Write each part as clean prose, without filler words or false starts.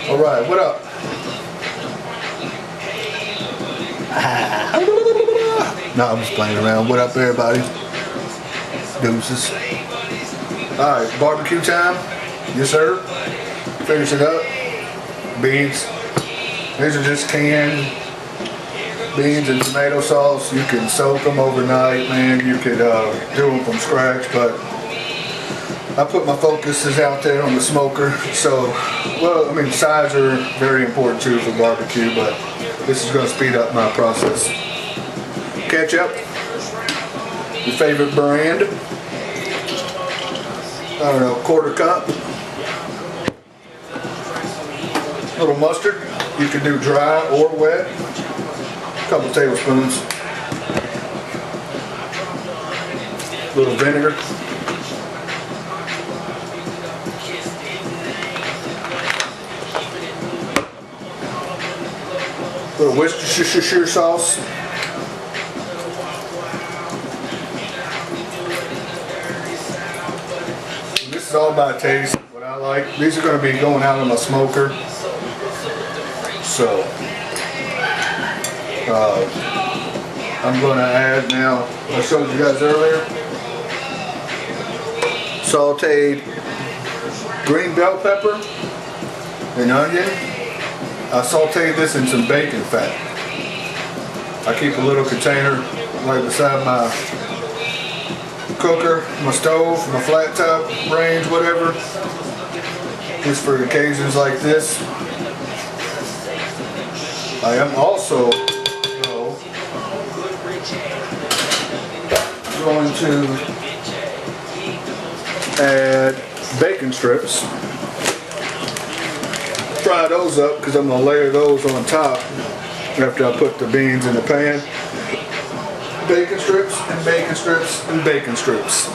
Alright, what up? No, I'm just playing around. What up, everybody? Deuces. Alright, barbecue time. Yes, sir. Finish it up. Beans. These are just canned beans and tomato sauce. You can soak them overnight, man. You could do them from scratch, but I put my focuses out there on the smoker. So, well, I mean, sides are very important too for barbecue, but this is going to speed up my process. Ketchup, your favorite brand. I don't know, quarter cup. Little mustard, you can do dry or wet. A couple tablespoons. Little vinegar. Little Worcestershire sauce. This is all by taste, what I like. These are going to be going out in my smoker. So, I'm going to add now, I showed you guys earlier, sauteed green bell pepper and onion. I sauteed this in some bacon fat. I keep a little container right beside my cooker, my stove, my flat top range, whatever, just for occasions like this. I am also going to add bacon strips. Fry those up because I'm going to layer those on top after I put the beans in the pan. Bacon strips and bacon strips and bacon strips.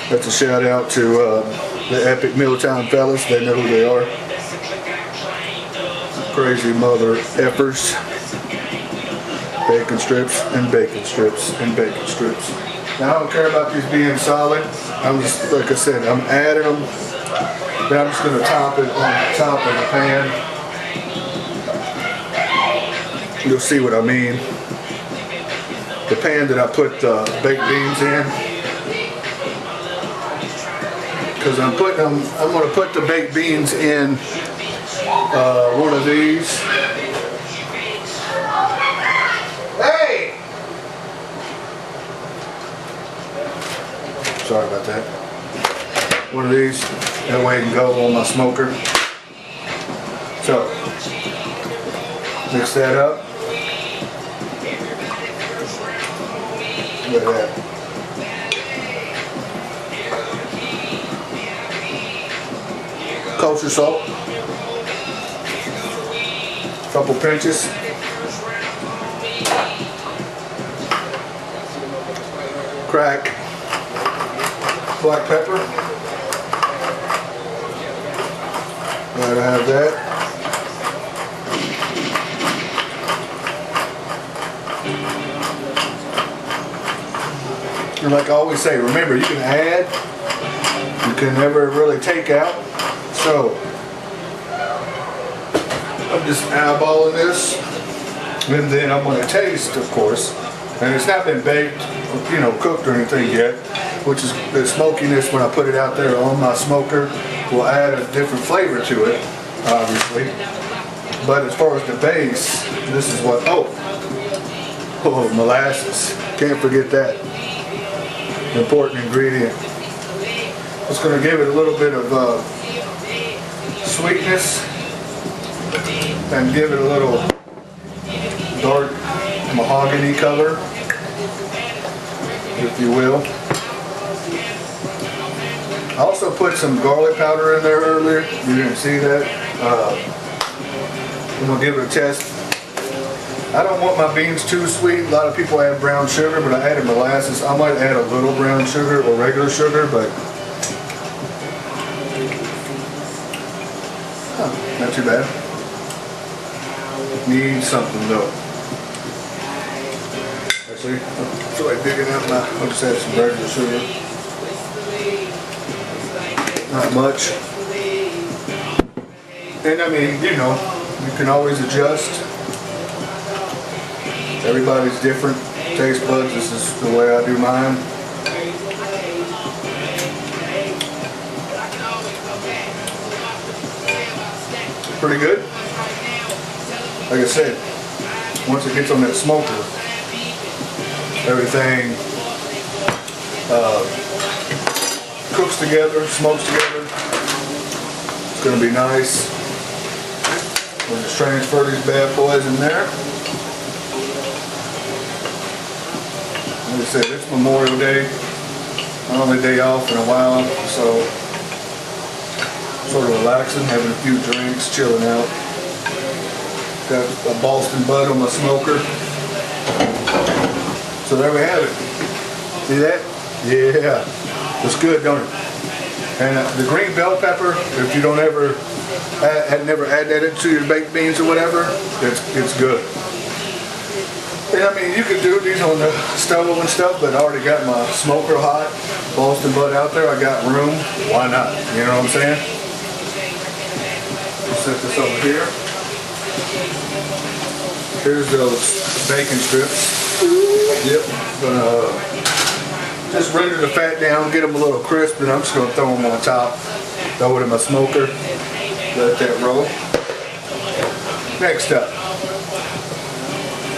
That's a shout out to the Epic Milltown fellas. They know who they are. Crazy mother effers. Bacon strips and bacon strips and bacon strips. Now I don't care about these being solid. I'm just, like I said, I'm adding them. Then I'm just going to top it on top of the pan. You'll see what I mean. The pan that I put the baked beans in. Because I'm going to put the baked beans in one of these. Hey! Sorry about that. One of these. That way it can go on my smoker. So, mix that up. Look at that. Kosher salt. Couple pinches. Crack black pepper. Gotta have that. And like I always say, remember, you can add, you can never really take out. So I'm just eyeballing this, and then I'm going to taste, of course. And it's not been baked, you know, cooked or anything yet, which is the smokiness when I put it out there on my smoker will add a different flavor to it, obviously. But as far as the base, this is what, oh, molasses. Can't forget that. Important ingredient. It's going to give it a little bit of sweetness and give it a little dark mahogany color, if you will. I also put some garlic powder in there earlier. You didn't see that. I'm going to give it a test. I don't want my beans too sweet. A lot of people add brown sugar, but I added molasses. I might add a little brown sugar or regular sugar, but not too bad. Need something though. Actually, I feel like digging out my, I'll just add some regular sugar. Not much. And I mean, you know, you can always adjust. Everybody's different taste buds. This is the way I do mine. Pretty good. Like I said, once it gets on that smoker, everything cooks together, smokes together. It's going to be nice. We'll just transfer these bad boys in there. Like I said, it's Memorial Day. My only day off in a while, so sort of relaxing, having a few drinks, chilling out. Got a Boston Bud on my smoker. So there we have it. See that? Yeah. It's good, don't it? And the green bell pepper, if you don't ever never add that into your baked beans or whatever, it's good. And I mean, you could do these on the stove and stuff, but I already got my smoker hot, Boston Bud out there. I got room. Why not? You know what I'm saying? Set this over here. Here's those bacon strips. Yep. Gonna just render the fat down, get them a little crisp, and I'm just gonna throw them on top. Throw it in my smoker. Let that roll. Next up,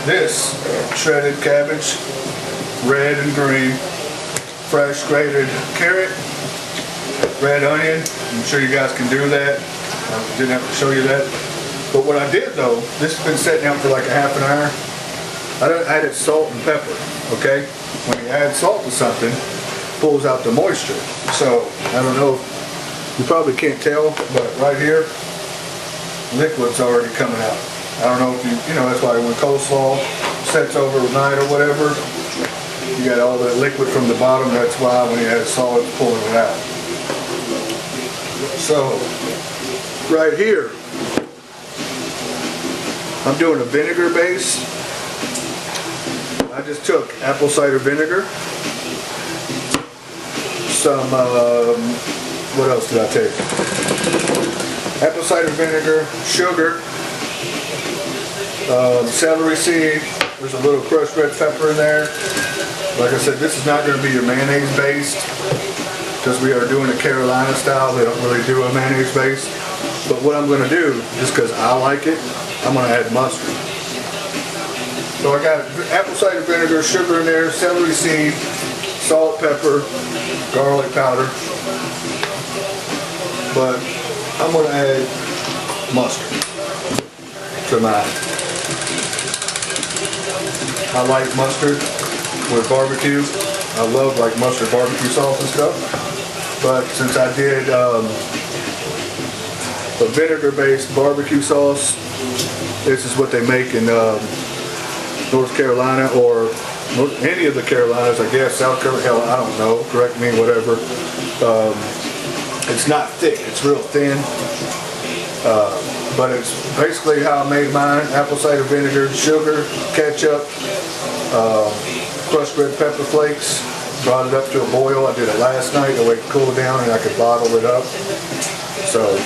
this shredded cabbage, red and green, fresh grated carrot, red onion. I'm sure you guys can do that. I didn't have to show you that. But what I did though, this has been sitting out for like a half an hour. I added salt and pepper, okay? When you add salt to something, it pulls out the moisture. So, I don't know, you probably can't tell, but right here, liquid's already coming out. I don't know if you know, that's why when coleslaw sets overnight or whatever, you got all that liquid from the bottom. That's why when you add salt, it's pulling it out. So, right here, I'm doing a vinegar base. I just took apple cider vinegar, some, what else did I take? Apple cider vinegar, sugar, celery seed, there's a little crushed red pepper in there. Like I said, this is not going to be your mayonnaise based, because we are doing a Carolina style. They don't really do a mayonnaise base. But what I'm going to do, just because I like it, I'm going to add mustard. So I got apple cider vinegar, sugar in there, celery seed, salt, pepper, garlic powder. But I'm going to add mustard to mine. I like mustard with barbecue. I love like mustard barbecue sauce and stuff. But since I did a vinegar-based barbecue sauce, this is what they make in North Carolina, or any of the Carolinas, I guess. South Carolina, I don't know, correct me, whatever. It's not thick, it's real thin. But it's basically how I made mine: apple cider vinegar, sugar, ketchup, crushed red pepper flakes. Brought it up to a boil. I did it last night. I waited to cool it down and I could bottle it up. So,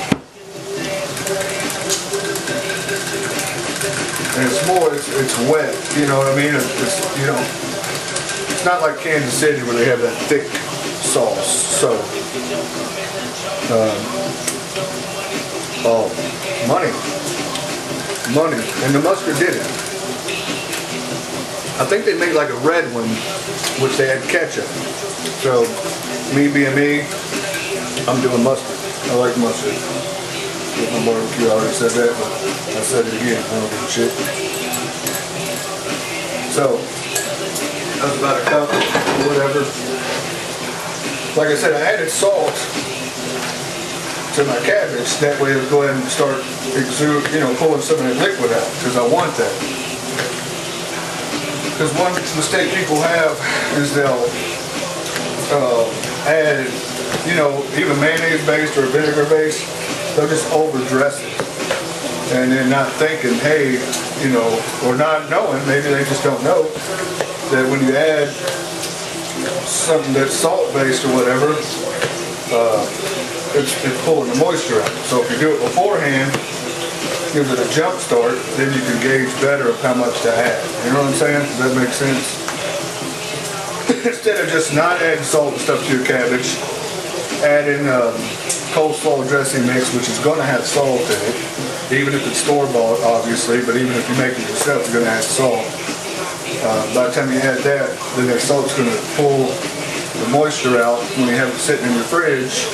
and it's more, it's wet, you know what I mean? It's, you know, it's not like Kansas City where they have that thick sauce. So, oh, money, and the mustard did it. I think they made like a red one, which they had ketchup. So, me being me, I'm doing mustard. I like mustard. With my barbecue, I already said that, but I said it again. I don't give a shit. So, that's about a cup, whatever. Like I said, I added salt to my cabbage. That way it'll go ahead and start pulling some of that liquid out, because I want that. Because one mistake people have is they'll add, even mayonnaise based or vinegar based, they'll just overdress it. And then not thinking, hey, or not knowing, maybe they just don't know, that when you add something that's salt based or whatever, it's pulling the moisture out. So if you do it beforehand, gives it a jump start, then you can gauge better of how much to add. You know what I'm saying? Does that make sense? Instead of just not adding salt and stuff to your cabbage, add in coleslaw dressing mix, which is going to have salt in it, even if it's store-bought, obviously, but even if you make it yourself, you're going to add salt. By the time you add that, then that salt's going to pull the moisture out. When you have it sitting in your fridge,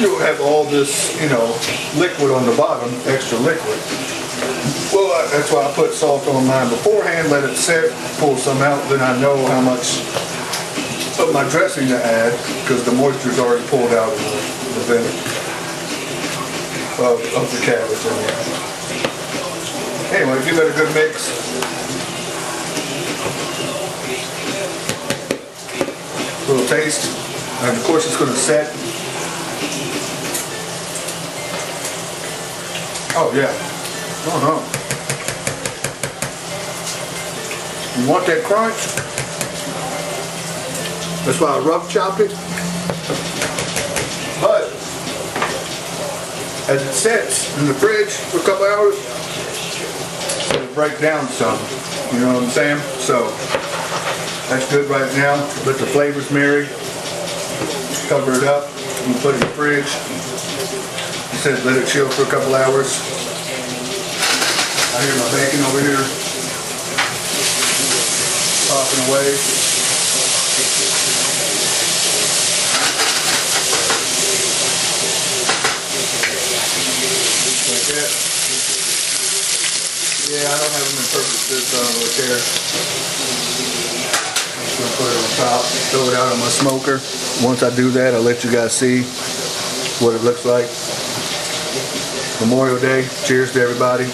you'll have all this, you know, liquid on the bottom, extra liquid. Well, that's why I put salt on mine beforehand, let it sit, pull some out, then I know how much of my dressing to add, because the moisture's already pulled out of the vinegar, of the cabbage in there. Anyway, give it a good mix. A little taste, and of course it's going to set. Oh yeah. Oh no. You want that crunch? That's why I rough chop it. But as it sits in the fridge for a couple hours, it'll break down some. You know what I'm saying? So that's good right now. Let the flavors marry. Cover it up and put it in the fridge. Said let it chill for a couple hours. I hear my bacon over here popping away. Like that. Yeah, I don't have them in perfect fit right there. I'm just gonna put it on top, throw it out on my smoker. Once I do that, I'll let you guys see what it looks like. Memorial Day. Cheers to everybody.